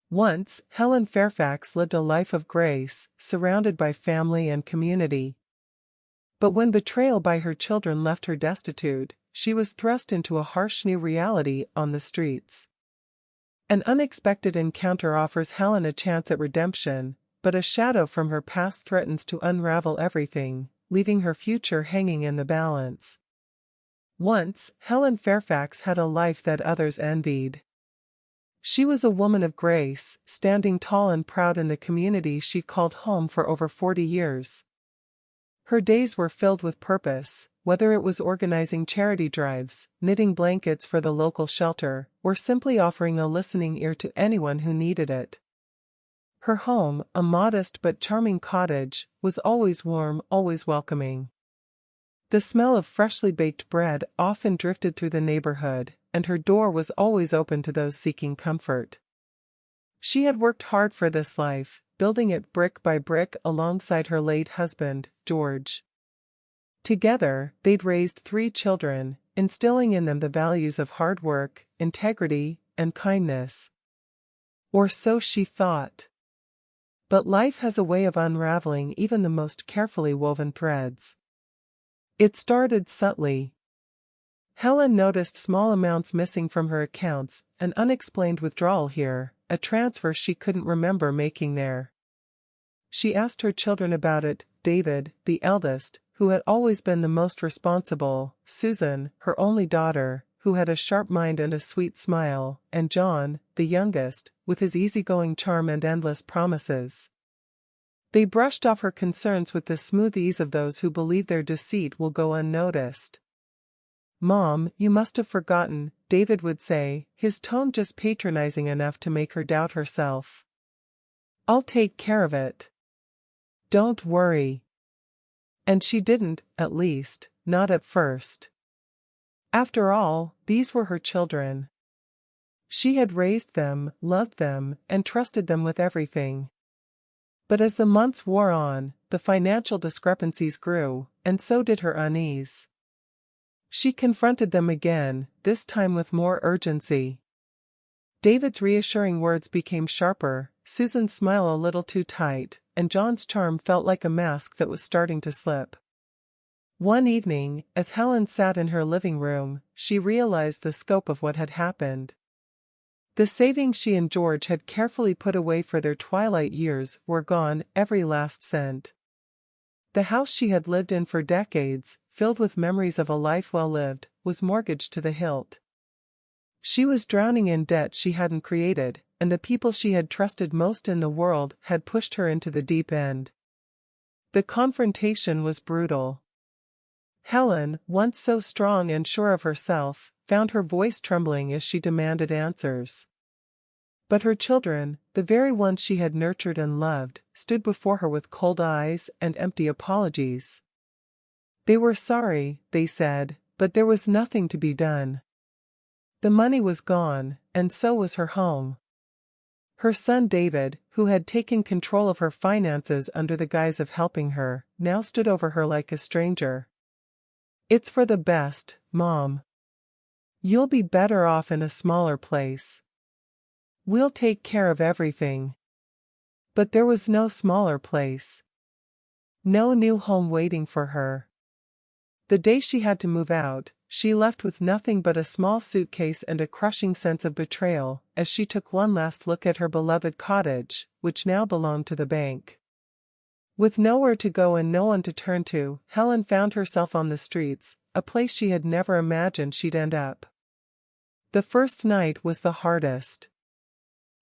Once, Helen Fairfax lived a life of grace, surrounded by family and community. But when betrayal by her children left her destitute, she was thrust into a harsh new reality on the streets. An unexpected encounter offers Helen a chance at redemption, but a shadow from her past threatens to unravel everything, leaving her future hanging in the balance. Once, Helen Fairfax had a life that others envied. She was a woman of grace, standing tall and proud in the community she called home for over 40 years. Her days were filled with purpose, whether it was organizing charity drives, knitting blankets for the local shelter, or simply offering a listening ear to anyone who needed it. Her home, a modest but charming cottage, was always warm, always welcoming. The smell of freshly baked bread often drifted through the neighborhood, and her door was always open to those seeking comfort. She had worked hard for this life, building it brick by brick alongside her late husband, George. Together, they'd raised 3 children, instilling in them the values of hard work, integrity, and kindness. Or so she thought. But life has a way of unraveling even the most carefully woven threads. It started subtly. Helen noticed small amounts missing from her accounts, an unexplained withdrawal here, a transfer she couldn't remember making there. She asked her children about it, David, the eldest, who had always been the most responsible, Susan, her only daughter, who had a sharp mind and a sweet smile, and John, the youngest, with his easygoing charm and endless promises. They brushed off her concerns with the smooth ease of those who believe their deceit will go unnoticed. "Mom, you must have forgotten," David would say, his tone just patronizing enough to make her doubt herself. "I'll take care of it. Don't worry." And she didn't, at least, not at first. After all, these were her children. She had raised them, loved them, and trusted them with everything. But as the months wore on, the financial discrepancies grew, and so did her unease. She confronted them again, this time with more urgency. David's reassuring words became sharper, Susan's smile a little too tight, and John's charm felt like a mask that was starting to slip. One evening, as Helen sat in her living room, she realized the scope of what had happened. The savings she and George had carefully put away for their twilight years were gone, every last cent. The house she had lived in for decades, filled with memories of a life well lived, was mortgaged to the hilt. She was drowning in debt she hadn't created, and the people she had trusted most in the world had pushed her into the deep end. The confrontation was brutal. Helen, once so strong and sure of herself, found her voice trembling as she demanded answers. But her children, the very ones she had nurtured and loved, stood before her with cold eyes and empty apologies. They were sorry, they said, but there was nothing to be done. The money was gone, and so was her home. Her son David, who had taken control of her finances under the guise of helping her, now stood over her like a stranger. "It's for the best, Mom. You'll be better off in a smaller place. We'll take care of everything." But there was no smaller place. No new home waiting for her. The day she had to move out, she left with nothing but a small suitcase and a crushing sense of betrayal, as she took one last look at her beloved cottage, which now belonged to the bank. With nowhere to go and no one to turn to, Helen found herself on the streets, a place she had never imagined she'd end up. The first night was the hardest.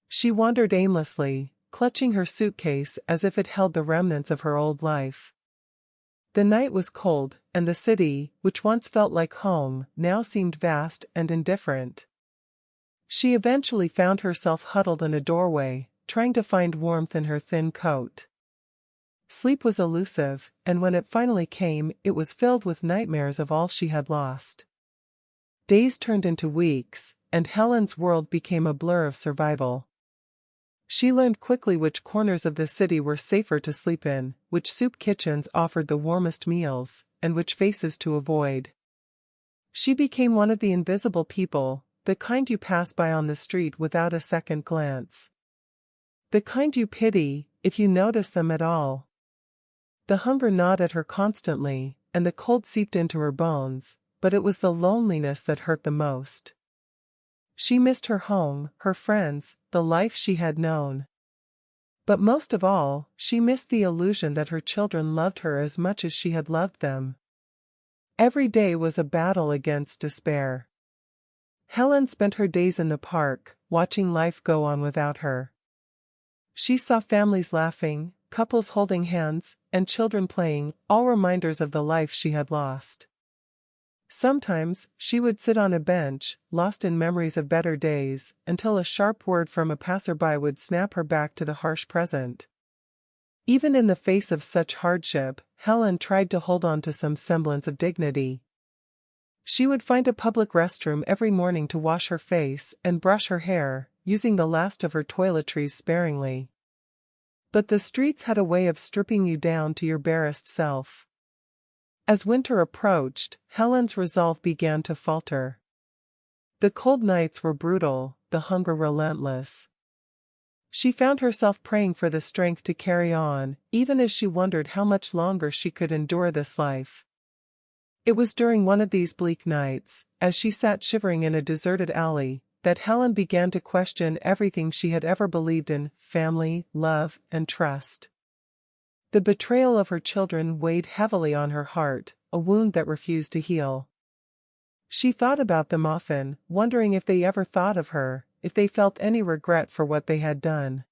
She wandered aimlessly, clutching her suitcase as if it held the remnants of her old life. The night was cold, and the city, which once felt like home, now seemed vast and indifferent. She eventually found herself huddled in a doorway, trying to find warmth in her thin coat. Sleep was elusive, and when it finally came, it was filled with nightmares of all she had lost. Days turned into weeks, and Helen's world became a blur of survival. She learned quickly which corners of the city were safer to sleep in, which soup kitchens offered the warmest meals, and which faces to avoid. She became one of the invisible people, the kind you pass by on the street without a second glance. The kind you pity, if you notice them at all. The hunger gnawed at her constantly, and the cold seeped into her bones, but it was the loneliness that hurt the most. She missed her home, her friends, the life she had known. But most of all, she missed the illusion that her children loved her as much as she had loved them. Every day was a battle against despair. Helen spent her days in the park, watching life go on without her. She saw families laughing, couples holding hands, and children playing, all reminders of the life she had lost. Sometimes, she would sit on a bench, lost in memories of better days, until a sharp word from a passerby would snap her back to the harsh present. Even in the face of such hardship, Helen tried to hold on to some semblance of dignity. She would find a public restroom every morning to wash her face and brush her hair, using the last of her toiletries sparingly. But the streets had a way of stripping you down to your barest self. As winter approached, Helen's resolve began to falter. The cold nights were brutal, the hunger relentless. She found herself praying for the strength to carry on, even as she wondered how much longer she could endure this life. It was during one of these bleak nights, as she sat shivering in a deserted alley, that Helen began to question everything she had ever believed in: family, love, and trust. The betrayal of her children weighed heavily on her heart, a wound that refused to heal. She thought about them often, wondering if they ever thought of her, if they felt any regret for what they had done.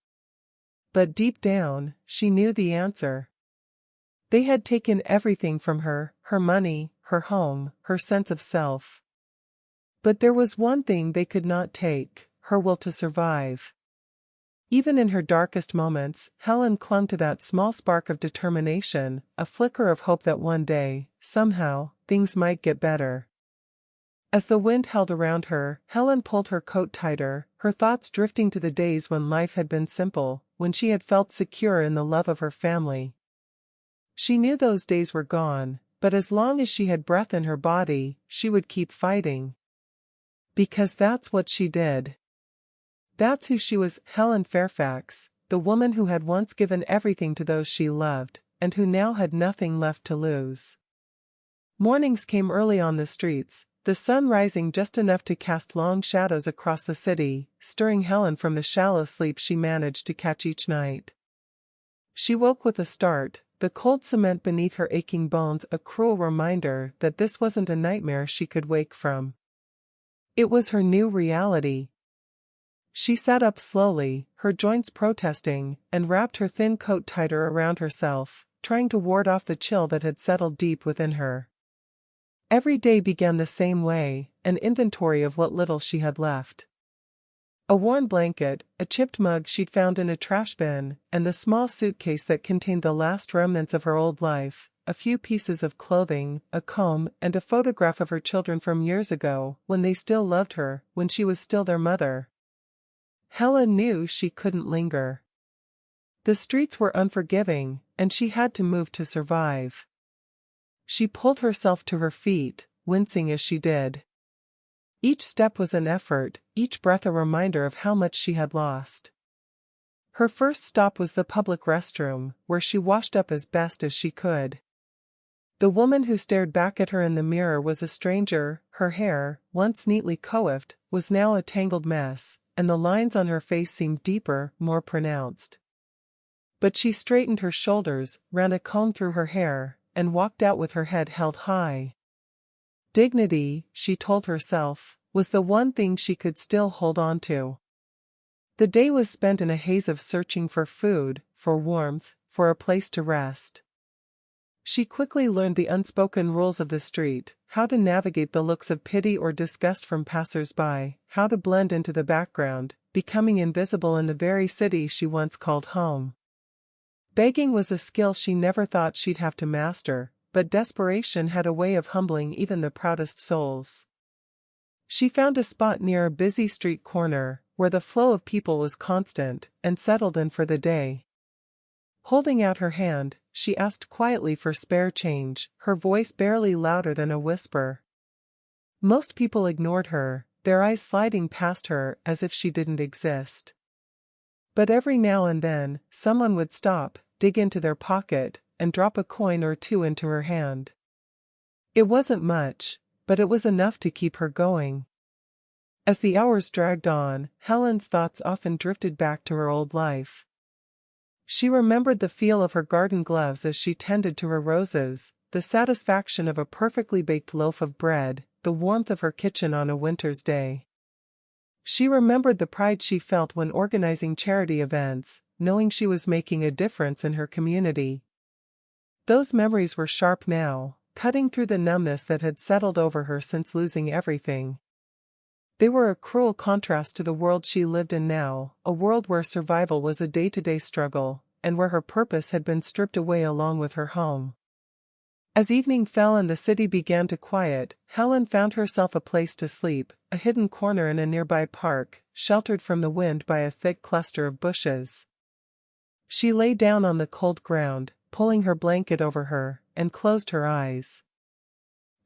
But deep down, she knew the answer. They had taken everything from her: her money, her home, her sense of self. But there was one thing they could not take: her will to survive. Even in her darkest moments, Helen clung to that small spark of determination, a flicker of hope that one day, somehow, things might get better. As the wind held around her, Helen pulled her coat tighter, her thoughts drifting to the days when life had been simple, when she had felt secure in the love of her family. She knew those days were gone, but as long as she had breath in her body, she would keep fighting. Because that's what she did. That's who she was: Helen Fairfax, the woman who had once given everything to those she loved, and who now had nothing left to lose. Mornings came early on the streets, the sun rising just enough to cast long shadows across the city, stirring Helen from the shallow sleep she managed to catch each night. She woke with a start, the cold cement beneath her aching bones a cruel reminder that this wasn't a nightmare she could wake from. It was her new reality. She sat up slowly, her joints protesting, and wrapped her thin coat tighter around herself, trying to ward off the chill that had settled deep within her. Every day began the same way, an inventory of what little she had left. A worn blanket, a chipped mug she'd found in a trash bin, and the small suitcase that contained the last remnants of her old life, a few pieces of clothing, a comb, and a photograph of her children from years ago, when they still loved her, when she was still their mother. Helen knew she couldn't linger. The streets were unforgiving, and she had to move to survive. She pulled herself to her feet, wincing as she did. Each step was an effort, each breath a reminder of how much she had lost. Her first stop was the public restroom, where she washed up as best as she could. The woman who stared back at her in the mirror was a stranger. Her hair, once neatly coiffed, was now a tangled mess, and the lines on her face seemed deeper, more pronounced. But she straightened her shoulders, ran a comb through her hair, and walked out with her head held high. Dignity, she told herself, was the one thing she could still hold on to. The day was spent in a haze of searching for food, for warmth, for a place to rest. She quickly learned the unspoken rules of the street, how to navigate the looks of pity or disgust from passers-by, how to blend into the background, becoming invisible in the very city she once called home. Begging was a skill she never thought she'd have to master, but desperation had a way of humbling even the proudest souls. She found a spot near a busy street corner, where the flow of people was constant, and settled in for the day. Holding out her hand, she asked quietly for spare change, her voice barely louder than a whisper. Most people ignored her, their eyes sliding past her as if she didn't exist. But every now and then, someone would stop, dig into their pocket, and drop a coin or two into her hand. It wasn't much, but it was enough to keep her going. As the hours dragged on, Helen's thoughts often drifted back to her old life. She remembered the feel of her garden gloves as she tended to her roses, the satisfaction of a perfectly baked loaf of bread, the warmth of her kitchen on a winter's day. She remembered the pride she felt when organizing charity events, knowing she was making a difference in her community. Those memories were sharp now, cutting through the numbness that had settled over her since losing everything. They were a cruel contrast to the world she lived in now, a world where survival was a day-to-day struggle, and where her purpose had been stripped away along with her home. As evening fell and the city began to quiet, Helen found herself a place to sleep, a hidden corner in a nearby park, sheltered from the wind by a thick cluster of bushes. She lay down on the cold ground, pulling her blanket over her, and closed her eyes.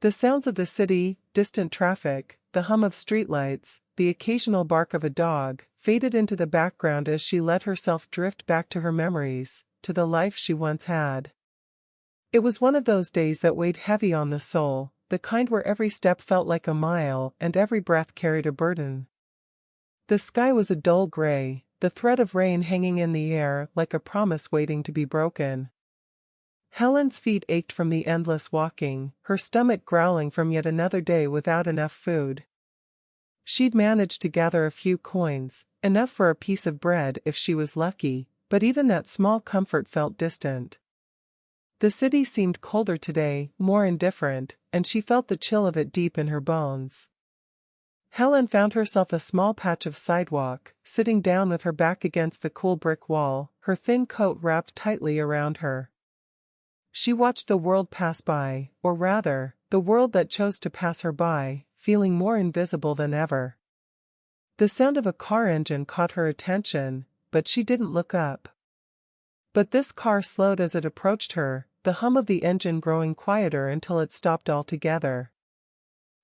The sounds of the city, distant traffic, the hum of streetlights, the occasional bark of a dog, faded into the background as she let herself drift back to her memories, to the life she once had. It was one of those days that weighed heavy on the soul, the kind where every step felt like a mile and every breath carried a burden. The sky was a dull gray, the thread of rain hanging in the air like a promise waiting to be broken. Helen's feet ached from the endless walking, her stomach growling from yet another day without enough food. She'd managed to gather a few coins, enough for a piece of bread if she was lucky, but even that small comfort felt distant. The city seemed colder today, more indifferent, and she felt the chill of it deep in her bones. Helen found herself a small patch of sidewalk, sitting down with her back against the cool brick wall, her thin coat wrapped tightly around her. She watched the world pass by, or rather, the world that chose to pass her by, feeling more invisible than ever. The sound of a car engine caught her attention, but she didn't look up. But this car slowed as it approached her, the hum of the engine growing quieter until it stopped altogether.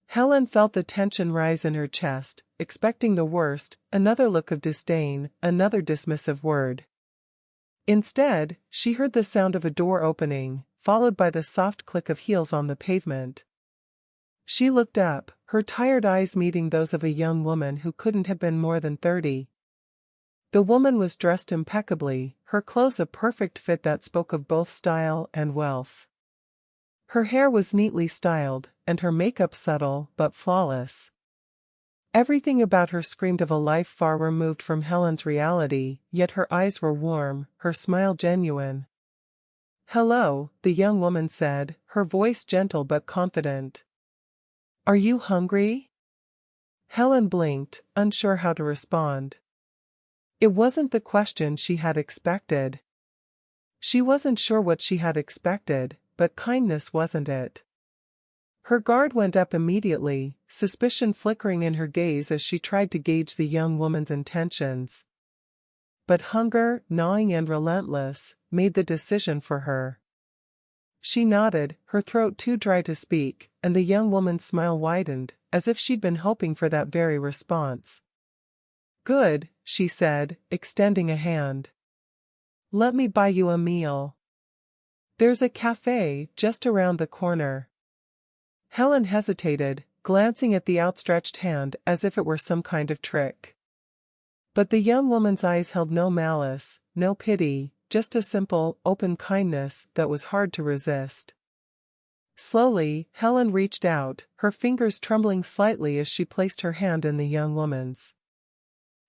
Helen felt the tension rise in her chest, expecting the worst, another look of disdain, another dismissive word. Instead, she heard the sound of a door opening, followed by the soft click of heels on the pavement. She looked up, her tired eyes meeting those of a young woman who couldn't have been more than 30. The woman was dressed impeccably, her clothes a perfect fit that spoke of both style and wealth. Her hair was neatly styled, and her makeup subtle but flawless. Everything about her screamed of a life far removed from Helen's reality, yet her eyes were warm, her smile genuine. "Hello," the young woman said, her voice gentle but confident. "Are you hungry?" Helen blinked, unsure how to respond. It wasn't the question she had expected. She wasn't sure what she had expected, but kindness wasn't it. Her guard went up immediately, suspicion flickering in her gaze as she tried to gauge the young woman's intentions. But hunger, gnawing and relentless, made the decision for her. She nodded, her throat too dry to speak, and the young woman's smile widened, as if she'd been hoping for that very response. "Good," she said, extending a hand. "Let me buy you a meal. There's a cafe just around the corner." Helen hesitated, glancing at the outstretched hand as if it were some kind of trick. But the young woman's eyes held no malice, no pity, just a simple, open kindness that was hard to resist. Slowly, Helen reached out, her fingers trembling slightly as she placed her hand in the young woman's.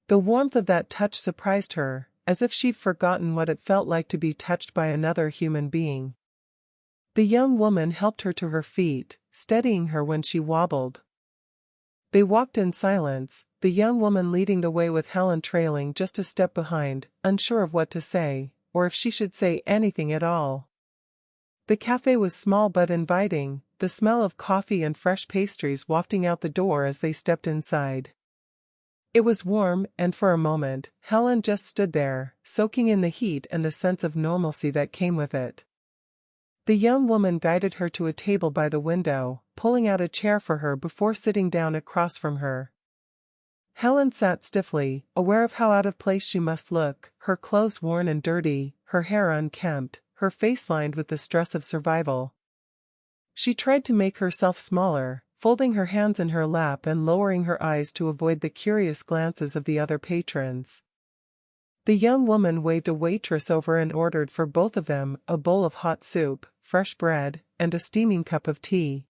The warmth of that touch surprised her, as if she'd forgotten what it felt like to be touched by another human being. The young woman helped her to her feet, steadying her when she wobbled. They walked in silence, the young woman leading the way with Helen trailing just a step behind, unsure of what to say, or if she should say anything at all. The cafe was small but inviting, the smell of coffee and fresh pastries wafting out the door as they stepped inside. It was warm, and for a moment, Helen just stood there, soaking in the heat and the sense of normalcy that came with it. The young woman guided her to a table by the window, pulling out a chair for her before sitting down across from her. Helen sat stiffly, aware of how out of place she must look, her clothes worn and dirty, her hair unkempt, her face lined with the stress of survival. She tried to make herself smaller, folding her hands in her lap and lowering her eyes to avoid the curious glances of the other patrons. The young woman waved a waitress over and ordered for both of them a bowl of hot soup, fresh bread, and a steaming cup of tea.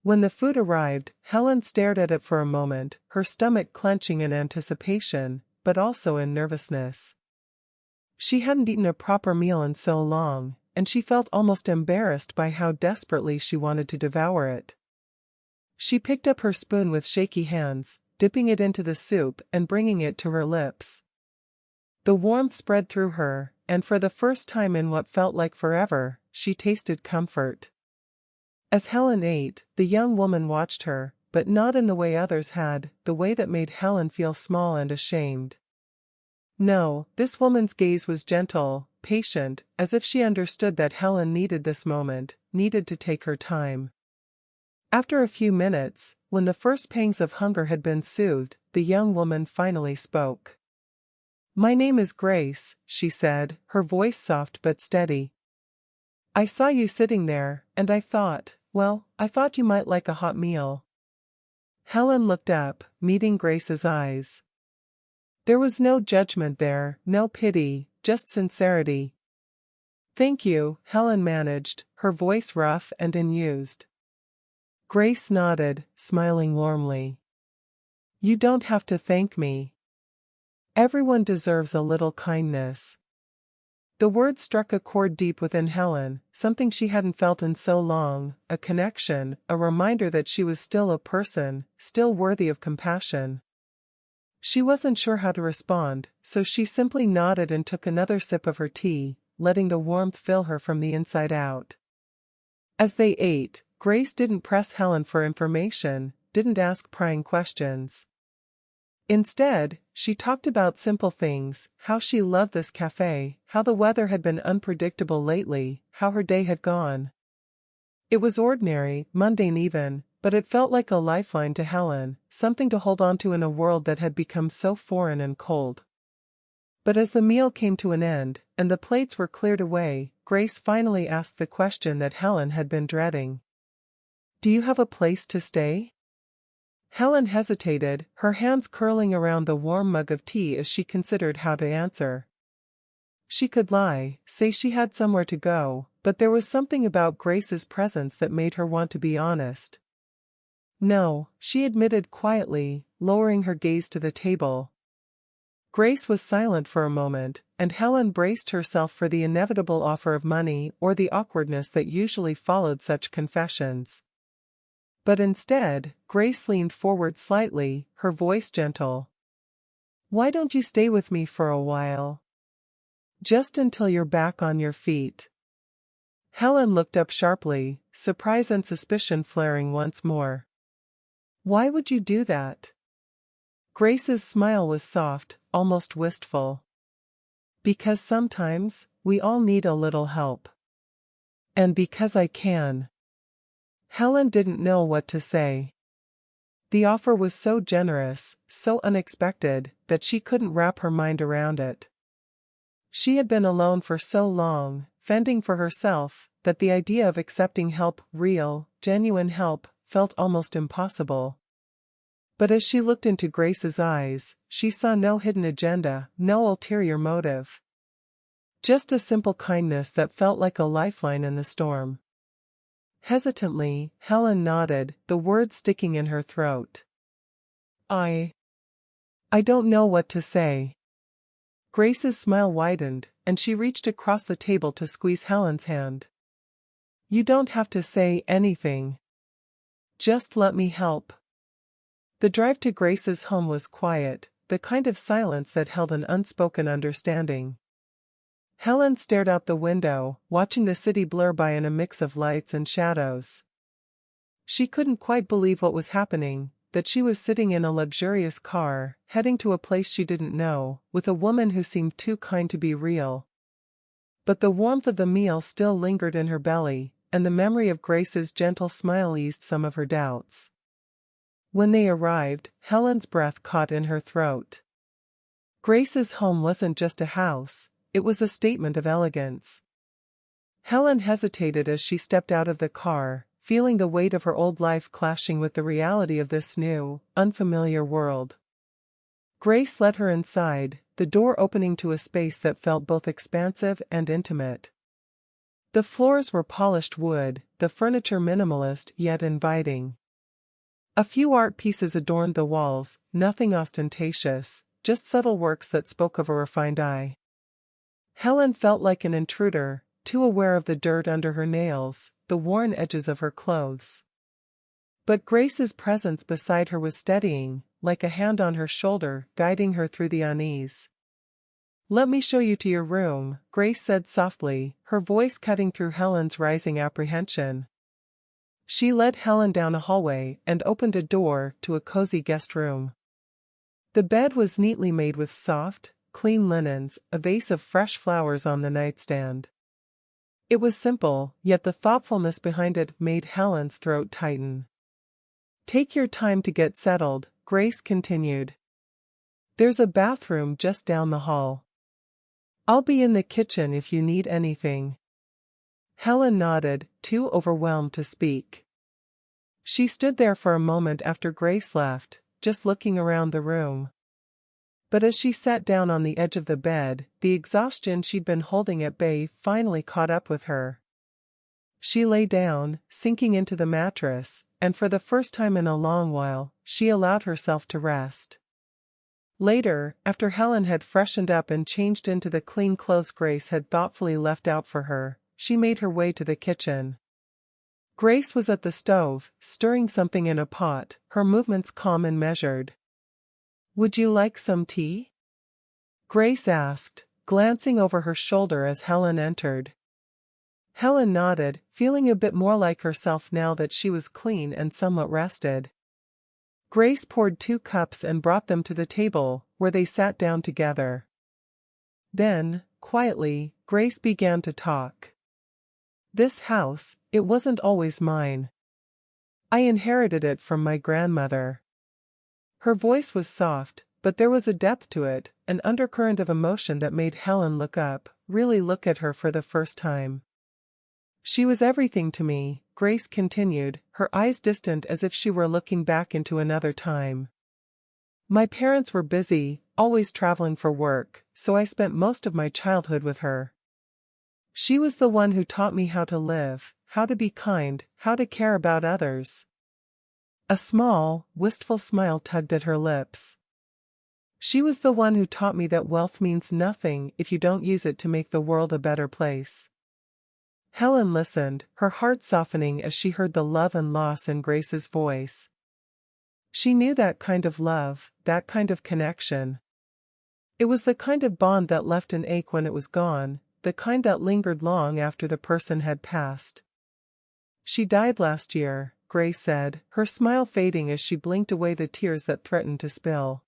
When the food arrived, Helen stared at it for a moment, her stomach clenching in anticipation, but also in nervousness. She hadn't eaten a proper meal in so long, and she felt almost embarrassed by how desperately she wanted to devour it. She picked up her spoon with shaky hands, dipping it into the soup and bringing it to her lips. The warmth spread through her, and for the first time in what felt like forever, she tasted comfort. As Helen ate, the young woman watched her, but not in the way others had, the way that made Helen feel small and ashamed. No, this woman's gaze was gentle, patient, as if she understood that Helen needed this moment, needed to take her time. After a few minutes, when the first pangs of hunger had been soothed, the young woman finally spoke. "My name is Grace," she said, her voice soft but steady. "I saw you sitting there, and I thought you might like a hot meal." Helen looked up, meeting Grace's eyes. There was no judgment there, no pity, just sincerity. "Thank you," Helen managed, her voice rough and unused. Grace nodded, smiling warmly. "You don't have to thank me. Everyone deserves a little kindness." The words struck a chord deep within Helen, something she hadn't felt in so long, a connection, a reminder that she was still a person, still worthy of compassion. She wasn't sure how to respond, so she simply nodded and took another sip of her tea, letting the warmth fill her from the inside out. As they ate, Grace didn't press Helen for information, didn't ask prying questions. Instead, she talked about simple things, how she loved this cafe, how the weather had been unpredictable lately, how her day had gone. It was ordinary, mundane even, but it felt like a lifeline to Helen, something to hold on to in a world that had become so foreign and cold. But as the meal came to an end, and the plates were cleared away, Grace finally asked the question that Helen had been dreading. "Do you have a place to stay?" Helen hesitated, her hands curling around the warm mug of tea as she considered how to answer. She could lie, say she had somewhere to go, but there was something about Grace's presence that made her want to be honest. "No," she admitted quietly, lowering her gaze to the table. Grace was silent for a moment, and Helen braced herself for the inevitable offer of money or the awkwardness that usually followed such confessions. But instead, Grace leaned forward slightly, her voice gentle. "Why don't you stay with me for a while? Just until you're back on your feet." Helen looked up sharply, surprise and suspicion flaring once more. "Why would you do that?" Grace's smile was soft, almost wistful. "Because sometimes, we all need a little help. And because I can." Helen didn't know what to say. The offer was so generous, so unexpected, that she couldn't wrap her mind around it. She had been alone for so long, fending for herself, that the idea of accepting help, real, genuine help, felt almost impossible. But as she looked into Grace's eyes, she saw no hidden agenda, no ulterior motive. Just a simple kindness that felt like a lifeline in the storm. Hesitantly, Helen nodded, the words sticking in her throat. I don't know what to say." Grace's smile widened, and she reached across the table to squeeze Helen's hand. "You don't have to say anything. Just let me help." The drive to Grace's home was quiet, the kind of silence that held an unspoken understanding. Helen stared out the window, watching the city blur by in a mix of lights and shadows. She couldn't quite believe what was happening, that she was sitting in a luxurious car, heading to a place she didn't know, with a woman who seemed too kind to be real. But the warmth of the meal still lingered in her belly, and the memory of Grace's gentle smile eased some of her doubts. When they arrived, Helen's breath caught in her throat. Grace's home wasn't just a house, it was a statement of elegance. Helen hesitated as she stepped out of the car, feeling the weight of her old life clashing with the reality of this new, unfamiliar world. Grace led her inside, the door opening to a space that felt both expansive and intimate. The floors were polished wood, the furniture minimalist yet inviting. A few art pieces adorned the walls, nothing ostentatious, just subtle works that spoke of a refined eye. Helen felt like an intruder, too aware of the dirt under her nails, the worn edges of her clothes. But Grace's presence beside her was steadying, like a hand on her shoulder, guiding her through the unease. "Let me show you to your room," Grace said softly, her voice cutting through Helen's rising apprehension. She led Helen down a hallway and opened a door to a cozy guest room. The bed was neatly made with soft, clean linens, a vase of fresh flowers on the nightstand. It was simple, yet the thoughtfulness behind it made Helen's throat tighten. "Take your time to get settled," Grace continued. "There's a bathroom just down the hall. I'll be in the kitchen if you need anything." Helen nodded, too overwhelmed to speak. She stood there for a moment after Grace left, just looking around the room. But as she sat down on the edge of the bed, the exhaustion she'd been holding at bay finally caught up with her. She lay down, sinking into the mattress, and for the first time in a long while, she allowed herself to rest. Later, after Helen had freshened up and changed into the clean clothes Grace had thoughtfully left out for her, she made her way to the kitchen. Grace was at the stove, stirring something in a pot, her movements calm and measured. "Would you like some tea?" Grace asked, glancing over her shoulder as Helen entered. Helen nodded, feeling a bit more like herself now that she was clean and somewhat rested. Grace poured 2 cups and brought them to the table, where they sat down together. Then, quietly, Grace began to talk. "This house, it wasn't always mine. I inherited it from my grandmother." Her voice was soft, but there was a depth to it, an undercurrent of emotion that made Helen look up, really look at her for the first time. "She was everything to me," Grace continued, her eyes distant as if she were looking back into another time. "My parents were busy, always traveling for work, so I spent most of my childhood with her. She was the one who taught me how to live, how to be kind, how to care about others." A small, wistful smile tugged at her lips. "She was the one who taught me that wealth means nothing if you don't use it to make the world a better place." Helen listened, her heart softening as she heard the love and loss in Grace's voice. She knew that kind of love, that kind of connection. It was the kind of bond that left an ache when it was gone, the kind that lingered long after the person had passed. "She died last year," Grace said, her smile fading as she blinked away the tears that threatened to spill.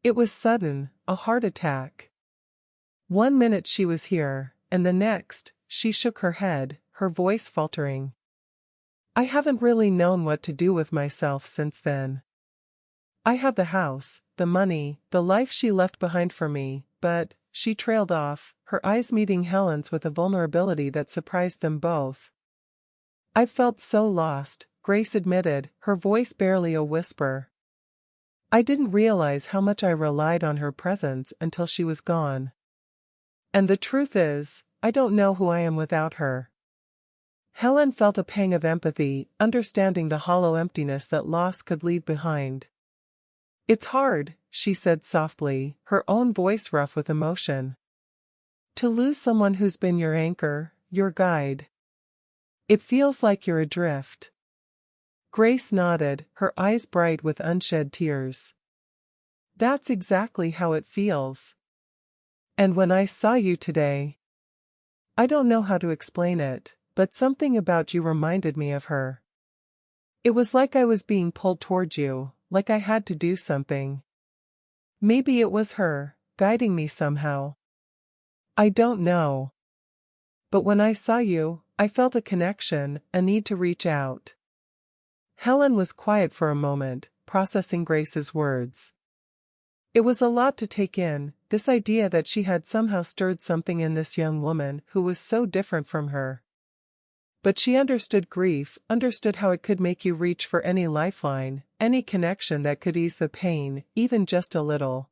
"It was sudden, a heart attack. One minute she was here, and the next, she shook her head, her voice faltering. I haven't really known what to do with myself since then. I have the house, the money, the life she left behind for me, but," she trailed off, her eyes meeting Helen's with a vulnerability that surprised them both. "I've felt so lost," Grace admitted, her voice barely a whisper. "I didn't realize how much I relied on her presence until she was gone. And the truth is, I don't know who I am without her." Helen felt a pang of empathy, understanding the hollow emptiness that loss could leave behind. "It's hard," she said softly, her own voice rough with emotion. "To lose someone who's been your anchor, your guide. It feels like you're adrift." Grace nodded, her eyes bright with unshed tears. "That's exactly how it feels. And when I saw you today, I don't know how to explain it, but something about you reminded me of her. It was like I was being pulled toward you, like I had to do something. Maybe it was her, guiding me somehow. I don't know. But when I saw you, I felt a connection, a need to reach out." Helen was quiet for a moment, processing Grace's words. It was a lot to take in, this idea that she had somehow stirred something in this young woman who was so different from her. But she understood grief, understood how it could make you reach for any lifeline, any connection that could ease the pain, even just a little.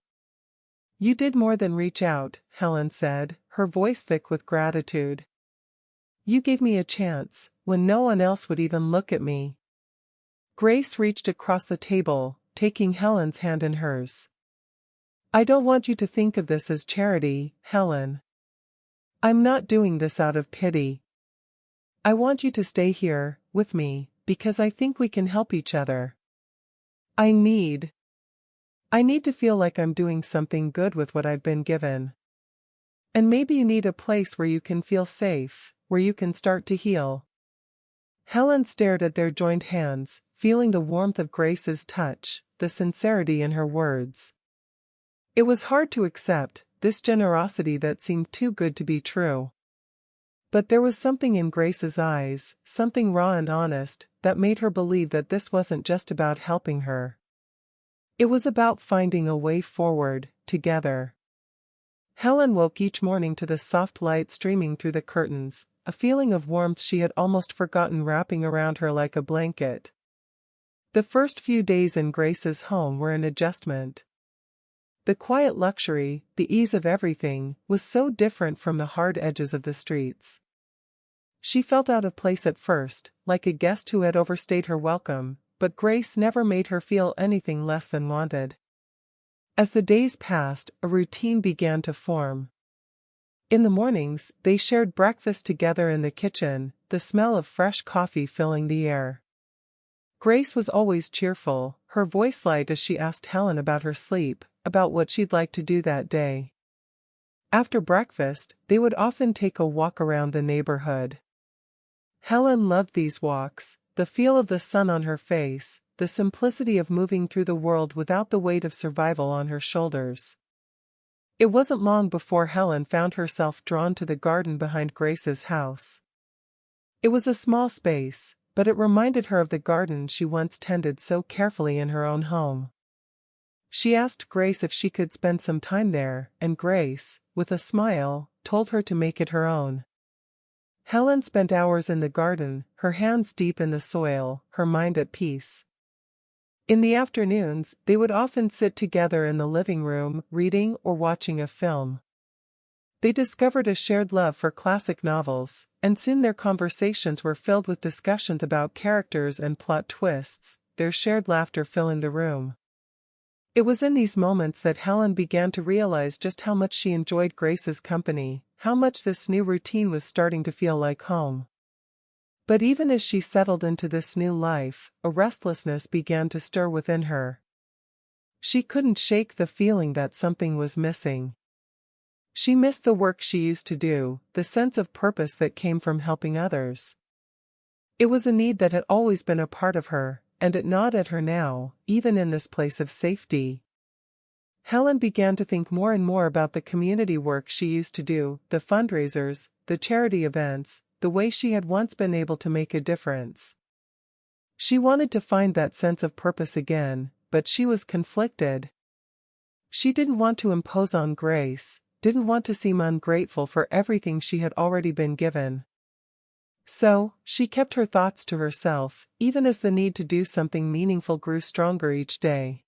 You did more than reach out, Helen said, her voice thick with gratitude. You gave me a chance, when no one else would even look at me. Grace reached across the table, taking Helen's hand in hers. I don't want you to think of this as charity, Helen. I'm not doing this out of pity. I want you to stay here, with me, because I think we can help each other. I need to feel like I'm doing something good with what I've been given. And maybe you need a place where you can feel safe, where you can start to heal. Helen stared at their joined hands, feeling the warmth of Grace's touch, the sincerity in her words. It was hard to accept, this generosity that seemed too good to be true. But there was something in Grace's eyes, something raw and honest, that made her believe that this wasn't just about helping her. It was about finding a way forward, together. Helen woke each morning to the soft light streaming through the curtains, a feeling of warmth she had almost forgotten wrapping around her like a blanket. The first few days in Grace's home were an adjustment. The quiet luxury, the ease of everything, was so different from the hard edges of the streets. She felt out of place at first, like a guest who had overstayed her welcome, but Grace never made her feel anything less than wanted. As the days passed, a routine began to form. In the mornings, they shared breakfast together in the kitchen, the smell of fresh coffee filling the air. Grace was always cheerful, her voice light as she asked Helen about her sleep, about what she'd like to do that day. After breakfast, they would often take a walk around the neighborhood. Helen loved these walks, the feel of the sun on her face, the simplicity of moving through the world without the weight of survival on her shoulders. It wasn't long before Helen found herself drawn to the garden behind Grace's house. It was a small space, but it reminded her of the garden she once tended so carefully in her own home. She asked Grace if she could spend some time there, and Grace, with a smile, told her to make it her own. Helen spent hours in the garden, her hands deep in the soil, her mind at peace. In the afternoons, they would often sit together in the living room, reading or watching a film. They discovered a shared love for classic novels, and soon their conversations were filled with discussions about characters and plot twists, their shared laughter filling the room. It was in these moments that Helen began to realize just how much she enjoyed Grace's company, how much this new routine was starting to feel like home. But even as she settled into this new life, a restlessness began to stir within her. She couldn't shake the feeling that something was missing. She missed the work she used to do, the sense of purpose that came from helping others. It was a need that had always been a part of her, and it gnawed at her now, even in this place of safety. Helen began to think more and more about the community work she used to do, the fundraisers, the charity events, the way she had once been able to make a difference. She wanted to find that sense of purpose again, but she was conflicted. She didn't want to impose on Grace, didn't want to seem ungrateful for everything she had already been given. So, she kept her thoughts to herself, even as the need to do something meaningful grew stronger each day.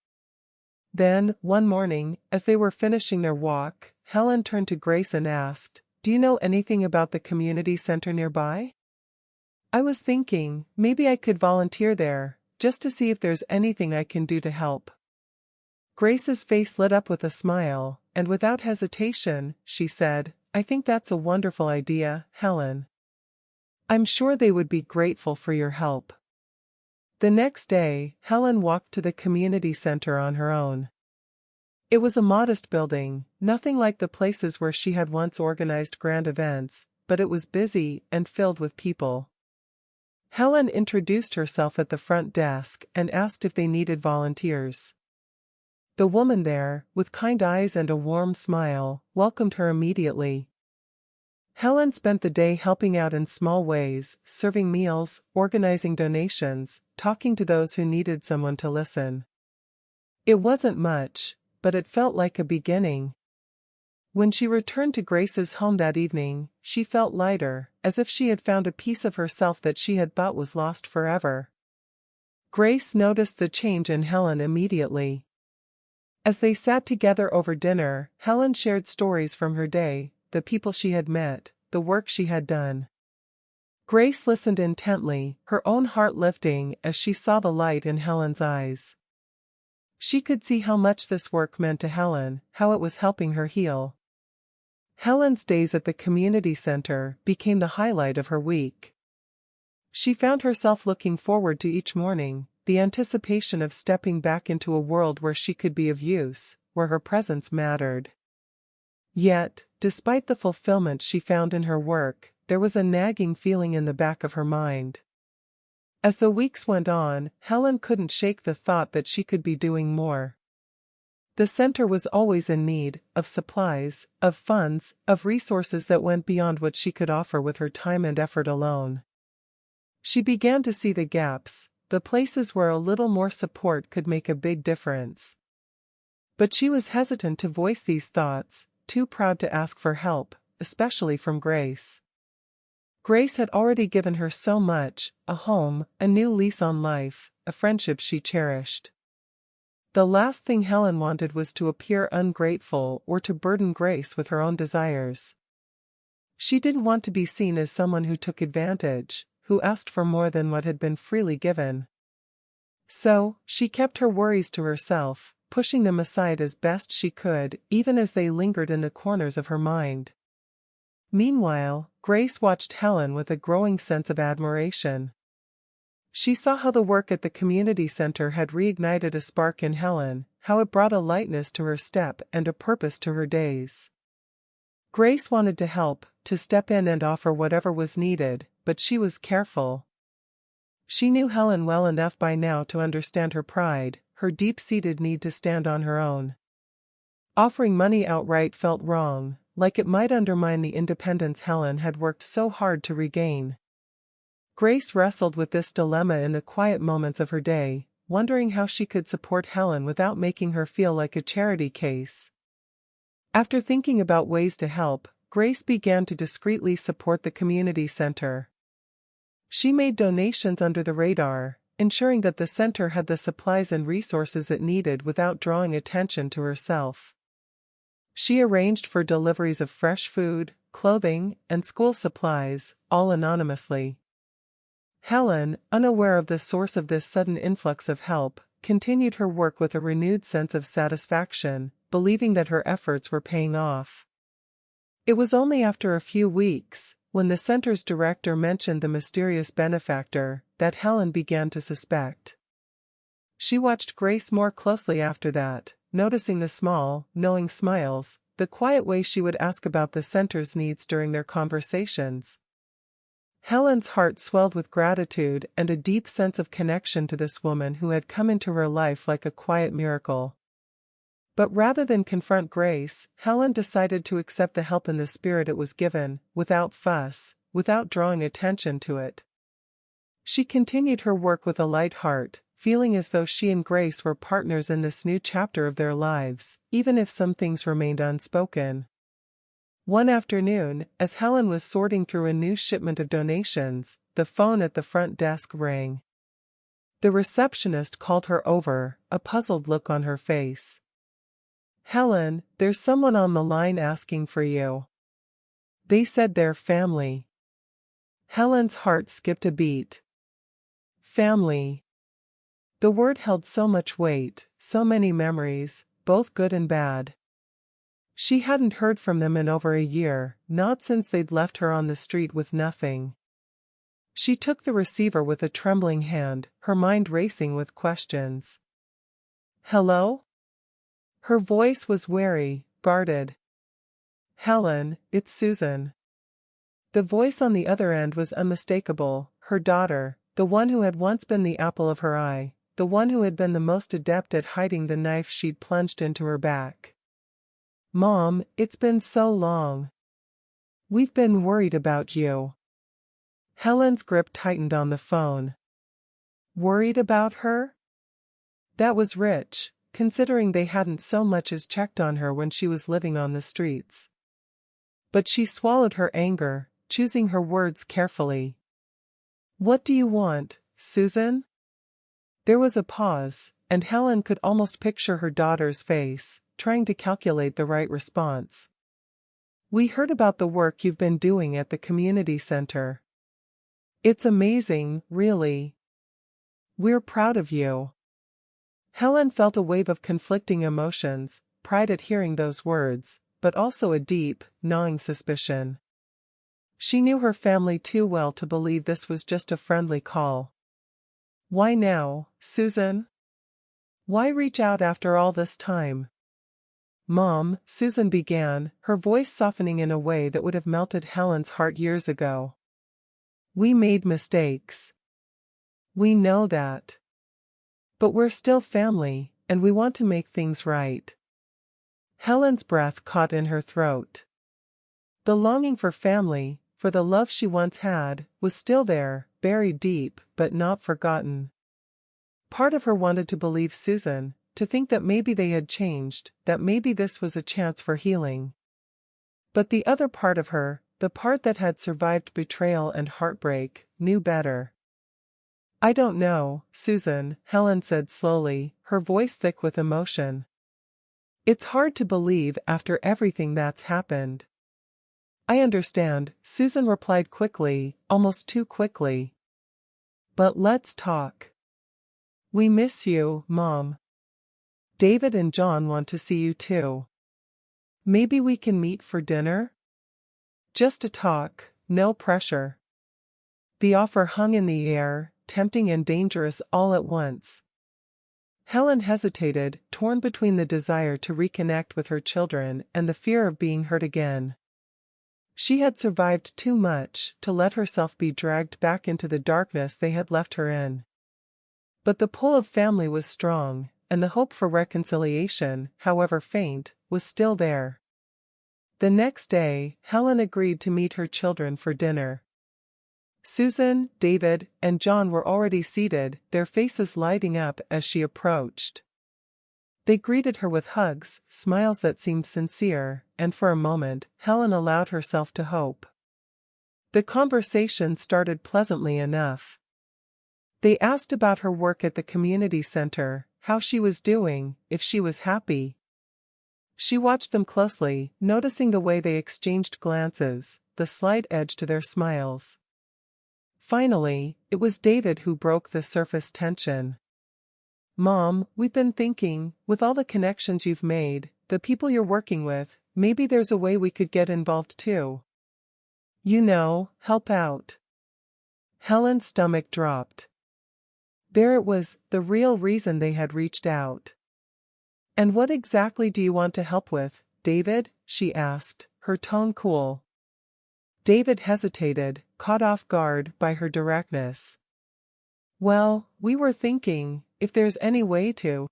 Then, one morning, as they were finishing their walk, Helen turned to Grace and asked, "Do you know anything about the community center nearby? I was thinking, maybe I could volunteer there, just to see if there's anything I can do to help." Grace's face lit up with a smile, and without hesitation, she said, "I think that's a wonderful idea, Helen. I'm sure they would be grateful for your help." The next day, Helen walked to the community center on her own. It was a modest building, nothing like the places where she had once organized grand events, but it was busy and filled with people. Helen introduced herself at the front desk and asked if they needed volunteers. The woman there, with kind eyes and a warm smile, welcomed her immediately. Helen spent the day helping out in small ways, serving meals, organizing donations, talking to those who needed someone to listen. It wasn't much, but it felt like a beginning. When she returned to Grace's home that evening, she felt lighter, as if she had found a piece of herself that she had thought was lost forever. Grace noticed the change in Helen immediately. As they sat together over dinner, Helen shared stories from her day, the people she had met, the work she had done. Grace listened intently, her own heart lifting as she saw the light in Helen's eyes. She could see how much this work meant to Helen, how it was helping her heal. Helen's days at the community center became the highlight of her week. She found herself looking forward to each morning, the anticipation of stepping back into a world where she could be of use, where her presence mattered. Yet, despite the fulfillment she found in her work, there was a nagging feeling in the back of her mind. As the weeks went on, Helen couldn't shake the thought that she could be doing more. The center was always in need of supplies, of funds, of resources that went beyond what she could offer with her time and effort alone. She began to see the gaps, the places where a little more support could make a big difference. But she was hesitant to voice these thoughts, too proud to ask for help, especially from Grace. Grace had already given her so much, a home, a new lease on life, a friendship she cherished. The last thing Helen wanted was to appear ungrateful or to burden Grace with her own desires. She didn't want to be seen as someone who took advantage, who asked for more than what had been freely given. So, she kept her worries to herself, pushing them aside as best she could, even as they lingered in the corners of her mind. Meanwhile, Grace watched Helen with a growing sense of admiration. She saw how the work at the community center had reignited a spark in Helen, how it brought a lightness to her step and a purpose to her days. Grace wanted to help, to step in and offer whatever was needed, but she was careful. She knew Helen well enough by now to understand her pride, her deep-seated need to stand on her own. Offering money outright felt wrong, like it might undermine the independence Helen had worked so hard to regain. Grace wrestled with this dilemma in the quiet moments of her day, wondering how she could support Helen without making her feel like a charity case. After thinking about ways to help, Grace began to discreetly support the community center. She made donations under the radar, ensuring that the center had the supplies and resources it needed without drawing attention to herself. She arranged for deliveries of fresh food, clothing, and school supplies, all anonymously. Helen, unaware of the source of this sudden influx of help, continued her work with a renewed sense of satisfaction, believing that her efforts were paying off. It was only after a few weeks, when the center's director mentioned the mysterious benefactor, that Helen began to suspect. She watched Grace more closely after that, noticing the small, knowing smiles, the quiet way she would ask about the center's needs during their conversations. Helen's heart swelled with gratitude and a deep sense of connection to this woman who had come into her life like a quiet miracle. But rather than confront Grace, Helen decided to accept the help in the spirit it was given, without fuss, without drawing attention to it. She continued her work with a light heart, feeling as though she and Grace were partners in this new chapter of their lives, even if some things remained unspoken. One afternoon, as Helen was sorting through a new shipment of donations, the phone at the front desk rang. The receptionist called her over, a puzzled look on her face. "Helen, there's someone on the line asking for you. They said they're family." Helen's heart skipped a beat. Family. The word held so much weight, so many memories, both good and bad. She hadn't heard from them in over a year, not since they'd left her on the street with nothing. She took the receiver with a trembling hand, her mind racing with questions. "Hello?" Her voice was wary, guarded. "Helen, it's Susan." The voice on the other end was unmistakable, her daughter, the one who had once been the apple of her eye, the one who had been the most adept at hiding the knife she'd plunged into her back. "Mom, it's been so long." We've been worried about you. Helen's grip tightened on the phone. Worried about her? That was rich, considering they hadn't so much as checked on her when she was living on the streets. But she swallowed her anger, choosing her words carefully. What do you want, Susan? There was a pause, and Helen could almost picture her daughter's face, trying to calculate the right response. We heard about the work you've been doing at the community center. It's amazing, really. We're proud of you. Helen felt a wave of conflicting emotions, pride at hearing those words, but also a deep, gnawing suspicion. She knew her family too well to believe this was just a friendly call. Why now, Susan? Why reach out after all this time? Mom, Susan began, her voice softening in a way that would have melted Helen's heart years ago. We made mistakes. We know that. But we're still family, and we want to make things right. Helen's breath caught in her throat. The longing for family, for the love she once had, was still there, buried deep, but not forgotten. Part of her wanted to believe Susan, to think that maybe they had changed, that maybe this was a chance for healing. But the other part of her, the part that had survived betrayal and heartbreak, knew better. I don't know, Susan, Helen said slowly, her voice thick with emotion. It's hard to believe after everything that's happened. I understand, Susan replied quickly, almost too quickly. But let's talk. We miss you, Mom. David and John want to see you too. Maybe we can meet for dinner? Just to talk, no pressure. The offer hung in the air, tempting and dangerous all at once. Helen hesitated, torn between the desire to reconnect with her children and the fear of being hurt again. She had survived too much to let herself be dragged back into the darkness they had left her in. But the pull of family was strong, and the hope for reconciliation, however faint, was still there. The next day, Helen agreed to meet her children for dinner. Susan, David, and John were already seated, their faces lighting up as she approached. They greeted her with hugs, smiles that seemed sincere, and for a moment, Helen allowed herself to hope. The conversation started pleasantly enough. They asked about her work at the community center, how she was doing, if she was happy. She watched them closely, noticing the way they exchanged glances, the slight edge to their smiles. Finally, it was David who broke the surface tension. Mom, we've been thinking, with all the connections you've made, the people you're working with, maybe there's a way we could get involved too. You know, help out. Helen's stomach dropped. There it was, the real reason they had reached out. And what exactly do you want to help with, David? She asked, her tone cool. David hesitated, caught off guard by her directness. Well, we were thinking, if there's any way to.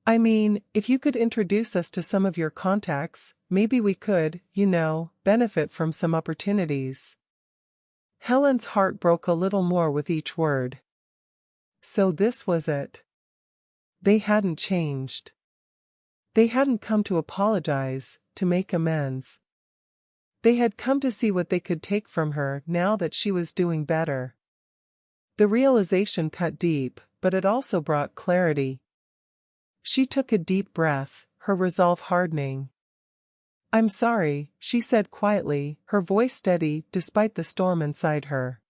I mean, if you could introduce us to some of your contacts, maybe we could, benefit from some opportunities. Helen's heart broke a little more with each word. So this was it. They hadn't changed. They hadn't come to apologize, to make amends. They had come to see what they could take from her now that she was doing better. The realization cut deep, but it also brought clarity. She took a deep breath, her resolve hardening. I'm sorry, she said quietly, her voice steady despite the storm inside her.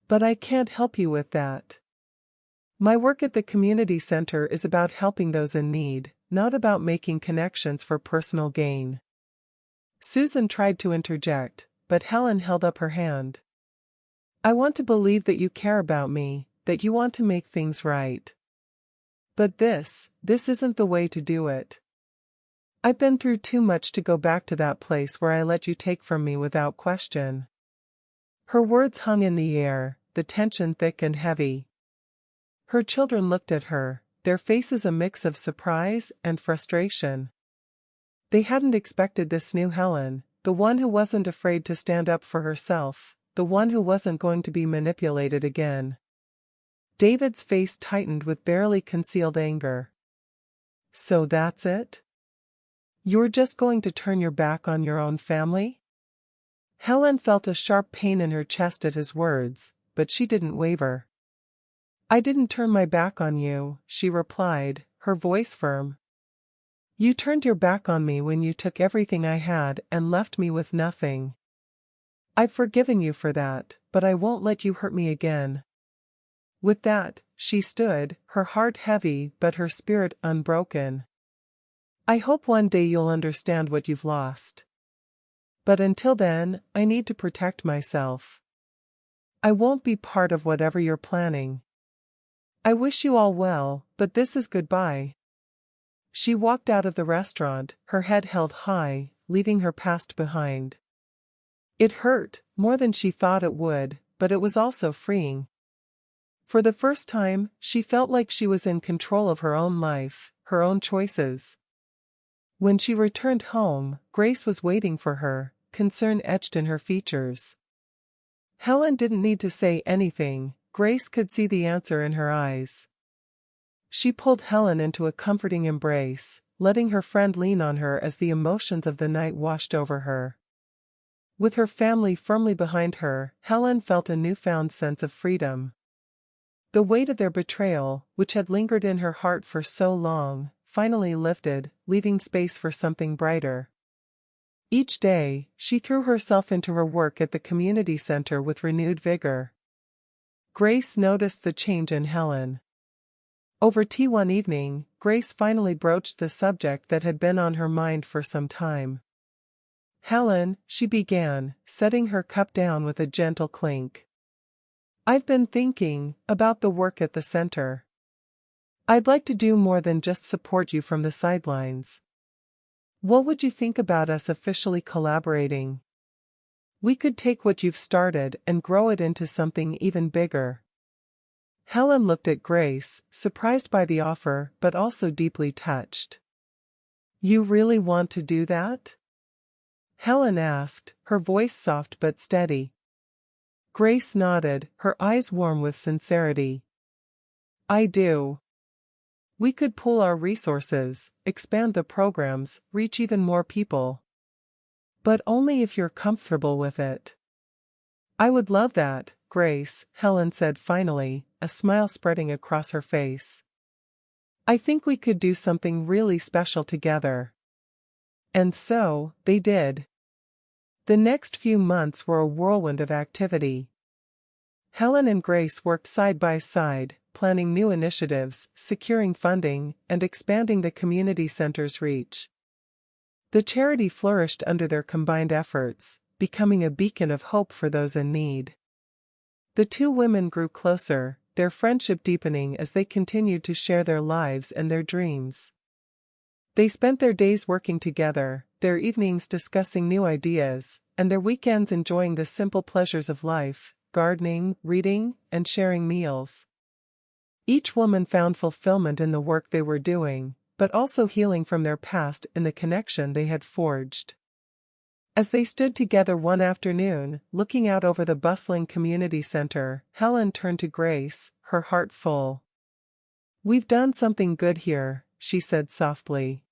But I can't help you with that. My work at the community center is about helping those in need, not about making connections for personal gain. Susan tried to interject, but Helen held up her hand. I want to believe that you care about me, that you want to make things right. But this isn't the way to do it. I've been through too much to go back to that place where I let you take from me without question. Her words hung in the air, the tension thick and heavy. Her children looked at her, their faces a mix of surprise and frustration. They hadn't expected this new Helen, the one who wasn't afraid to stand up for herself, the one who wasn't going to be manipulated again. David's face tightened with barely concealed anger. So that's it? You're just going to turn your back on your own family? Helen felt a sharp pain in her chest at his words, but she didn't waver. I didn't turn my back on you, she replied, her voice firm. You turned your back on me when you took everything I had and left me with nothing. I've forgiven you for that, but I won't let you hurt me again. With that, she stood, her heart heavy but her spirit unbroken. I hope one day you'll understand what you've lost. But until then, I need to protect myself. I won't be part of whatever you're planning. I wish you all well, but this is goodbye. She walked out of the restaurant, her head held high, leaving her past behind. It hurt, more than she thought it would, but it was also freeing. For the first time, she felt like she was in control of her own life, her own choices. When she returned home, Grace was waiting for her, concern etched in her features. Helen didn't need to say anything, Grace could see the answer in her eyes. She pulled Helen into a comforting embrace, letting her friend lean on her as the emotions of the night washed over her. With her family firmly behind her, Helen felt a newfound sense of freedom. The weight of their betrayal, which had lingered in her heart for so long, finally lifted, leaving space for something brighter. Each day, she threw herself into her work at the community center with renewed vigor. Grace noticed the change in Helen. Over tea one evening, Grace finally broached the subject that had been on her mind for some time. Helen, she began, setting her cup down with a gentle clink. I've been thinking about the work at the center. I'd like to do more than just support you from the sidelines. What would you think about us officially collaborating? We could take what you've started and grow it into something even bigger. Helen looked at Grace, surprised by the offer but also deeply touched. You really want to do that? Helen asked, her voice soft but steady. Grace nodded, her eyes warm with sincerity. I do. We could pool our resources, expand the programs, reach even more people. But only if you're comfortable with it. I would love that, Grace, Helen said finally, a smile spreading across her face. I think we could do something really special together. And so, they did. The next few months were a whirlwind of activity. Helen and Grace worked side by side, planning new initiatives, securing funding, and expanding the community center's reach. The charity flourished under their combined efforts, becoming a beacon of hope for those in need. The two women grew closer, their friendship deepening as they continued to share their lives and their dreams. They spent their days working together, their evenings discussing new ideas, and their weekends enjoying the simple pleasures of life, gardening, reading, and sharing meals. Each woman found fulfillment in the work they were doing, but also healing from their past in the connection they had forged. As they stood together one afternoon, looking out over the bustling community center, Helen turned to Grace, her heart full. We've done something good here, she said softly.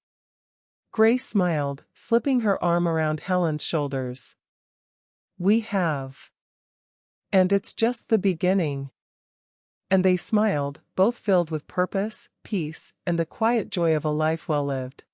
Grace smiled, slipping her arm around Helen's shoulders. We have. And it's just the beginning. And they smiled, both filled with purpose, peace, and the quiet joy of a life well lived.